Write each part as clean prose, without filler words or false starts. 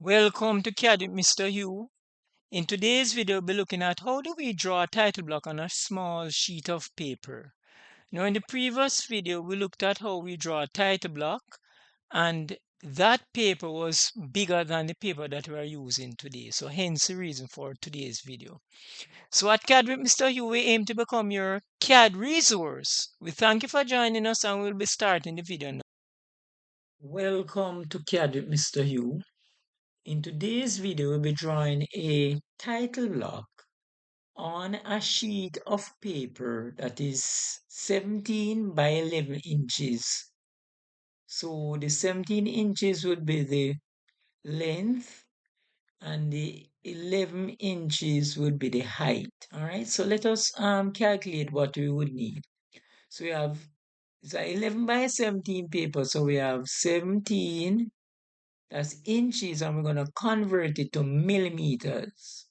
Welcome to CAD with Mr. Hugh. In today's video, we'll be looking at how do we draw a title block on a small sheet of paper. Now, in the previous video, we looked at how we draw a title block, and that paper was bigger than the paper that we are using today. So hence the reason for today's video. So at CAD with Mr. Hugh, we aim to become your CAD resource. We thank you for joining us, and we'll be starting the video now. Welcome to CAD with Mr. Hugh. In today's video, we'll be drawing a title block on a sheet of paper that is 17 by 11 inches. So the 17 inches would be the length and the 11 inches would be the height. All right, so let us calculate what we would need. So we have, it's a 11 by 17 paper, so we have 17, that's inches, and we're going to convert it to millimeters.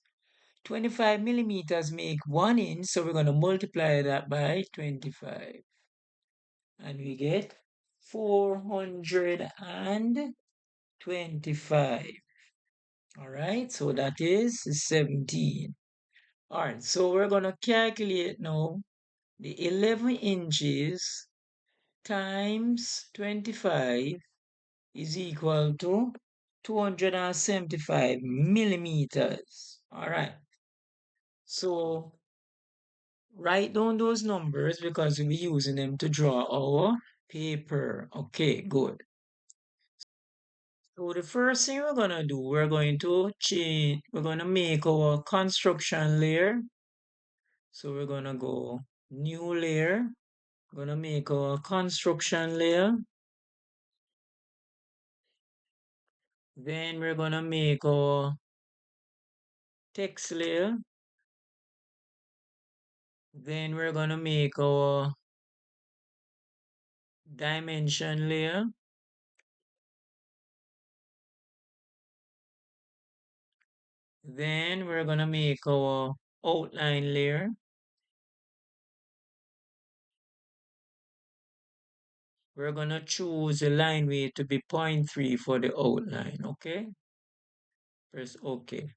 25 millimeters make 1 inch, so we're going to multiply that by 25. And we get 425. All right, so that is 17. All right, so we're going to calculate now the 11 inches times 25 is equal to 275 millimeters. All right. So write down those numbers because we'll be using them to draw our paper. Okay, good. So the first thing we're gonna do, we're going to make our construction layer. So we're gonna go new layer. We're gonna make our construction layer. Then we're gonna make our text layer. Then we're gonna make our dimension layer. Then we're gonna make our outline layer. We're gonna choose the line weight to be 0.3 for the outline, okay? Press OK. I'm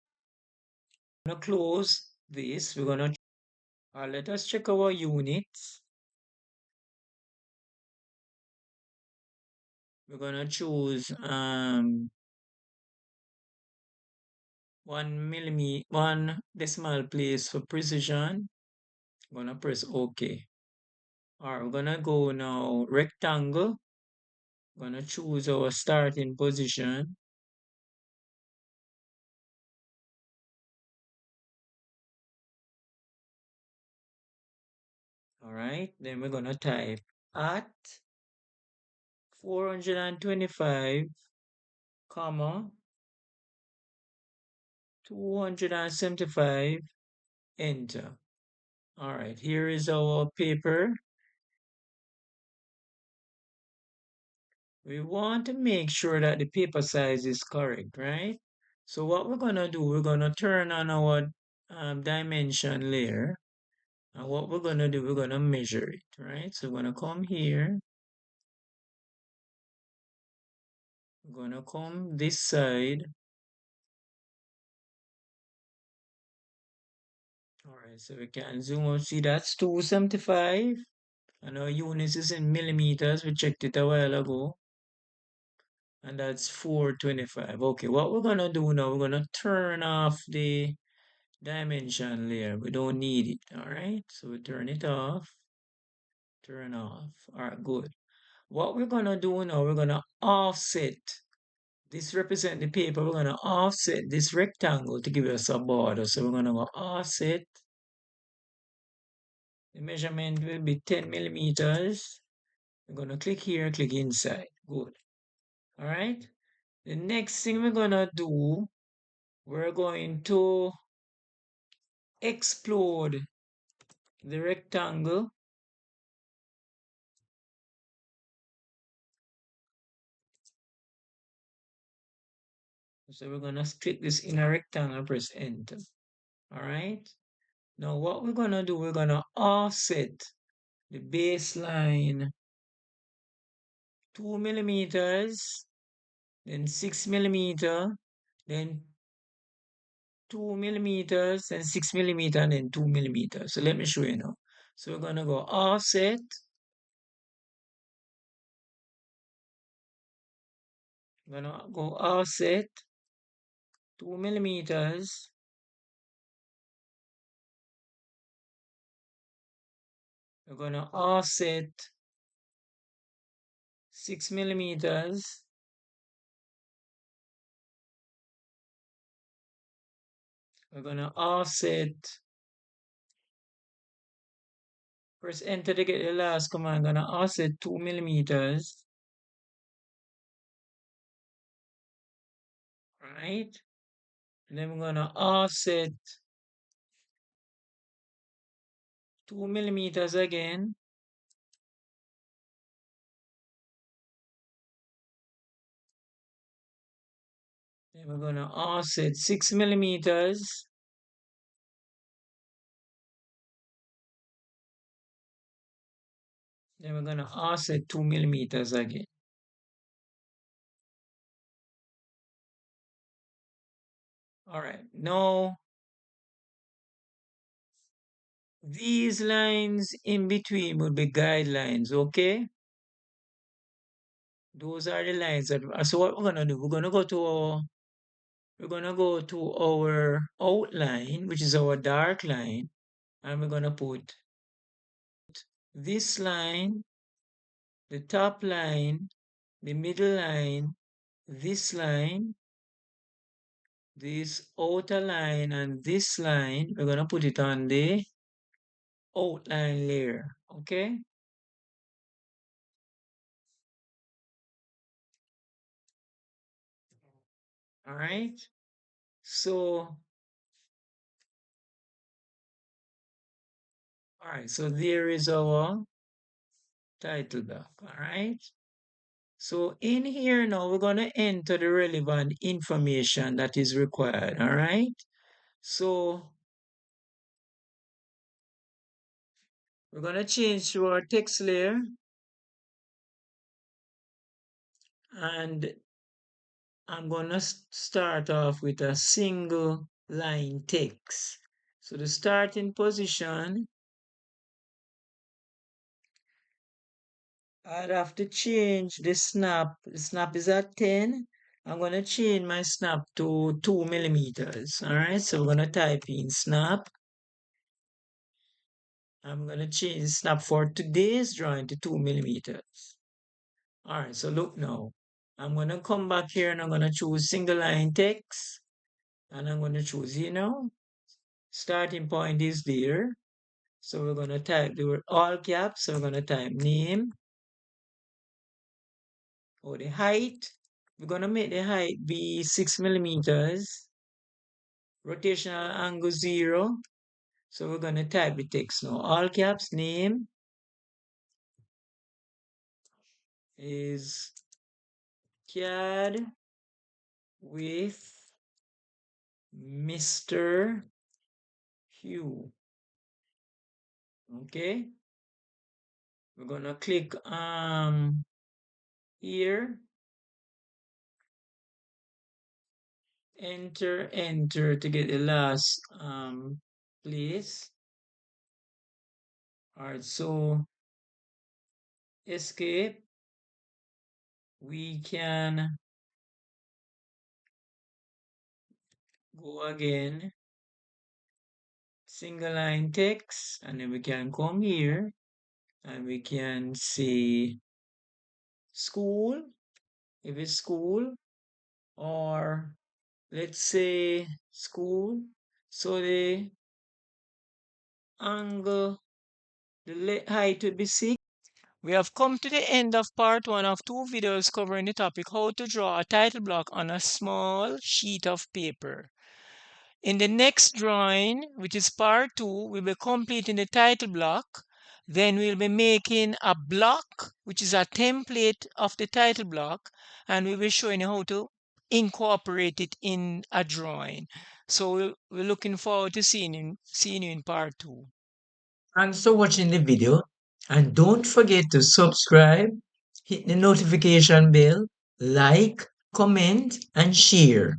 gonna close this. Let us check our units. We're gonna choose 1 decimal place for precision. I'm gonna press OK. All right, we're gonna go now rectangle. We're gonna choose our starting position. All right, then we're gonna type at 425, comma 275, enter. All right, here is our paper. We want to make sure that the paper size is correct, right? So what we're gonna do, we're gonna turn on our dimension layer. And what we're gonna do, we're gonna measure it, right? So we're gonna come here. We're gonna come this side. All right, so we can zoom out. See, that's 275. And our units is in millimeters. We checked it a while ago. And that's 425. Okay, what we're gonna do now, we're gonna turn off the dimension layer. We don't need it, all right? So we turn it off, turn off. All right, good. What we're gonna do now, we're gonna offset. This represent the paper. We're gonna offset this rectangle to give us a border. So we're gonna go offset. The measurement will be 10 millimeters. We're gonna click here, click inside. Good. All right. The next thing we're gonna do, we're going to explode the rectangle. So we're gonna click this inner rectangle, press enter. All right. Now what we're gonna do, we're gonna offset the baseline 2 millimeters, then 6 millimeter, then 2 millimeters, and 6 millimeters, and then 2 millimeters. So let me show you now. So we're gonna go offset. I'm gonna go offset 2 millimeters. We're gonna offset 6 millimeters. We're gonna offset. Press enter to get the last command. I'm gonna offset 2 millimeters. Right? And then we're gonna offset 2 millimeters again. Then we're gonna offset 6 millimeters. Then we're gonna offset 2 millimeters again. All right, now these lines in between would be guidelines, okay? Those are the lines that, so what we're gonna do, we're gonna go to our outline, which is our dark line, and we're gonna put this line, the top line, the middle line, this line, this outer line, and this line. We're gonna put it on the outline layer, okay? All right, so all right, so there is our title block. All right, so in here now we're going to enter the relevant information that is required. All right, so we're going to change to our text layer, and I'm going to start off with a single line text. So the starting position, I'd have to change the snap. The snap is at 10. I'm going to change my snap to 2 millimeters. All right, so we're going to type in snap. I'm going to change the snap for today's drawing to 2 millimeters. All right, so look now. I'm going to come back here and I'm going to choose single line text. And I'm going to choose, starting point is there. So we're going to type the word all caps. So we're going to type name or the height. We're going to make the height be 6 millimeters. Rotational angle 0. So we're going to type the text now. All caps name is CAD with Mr. Hugh. Okay. We're going to click here. Enter to get the last place. All right, so escape. We can go again, single line text, and then we can come here and we can say school, if it's school, or let's say school. So the angle, the height will be 6. We have come to the end of part 1 of 2 videos covering the topic how to draw a title block on a small sheet of paper. In the next drawing, which is part 2, we'll be completing the title block. Then we'll be making a block, which is a template of the title block, and we'll be showing you how to incorporate it in a drawing. So we're looking forward to seeing you in part 2. Thanks for watching the video, and don't forget to subscribe, hit the notification bell, like, comment, and share.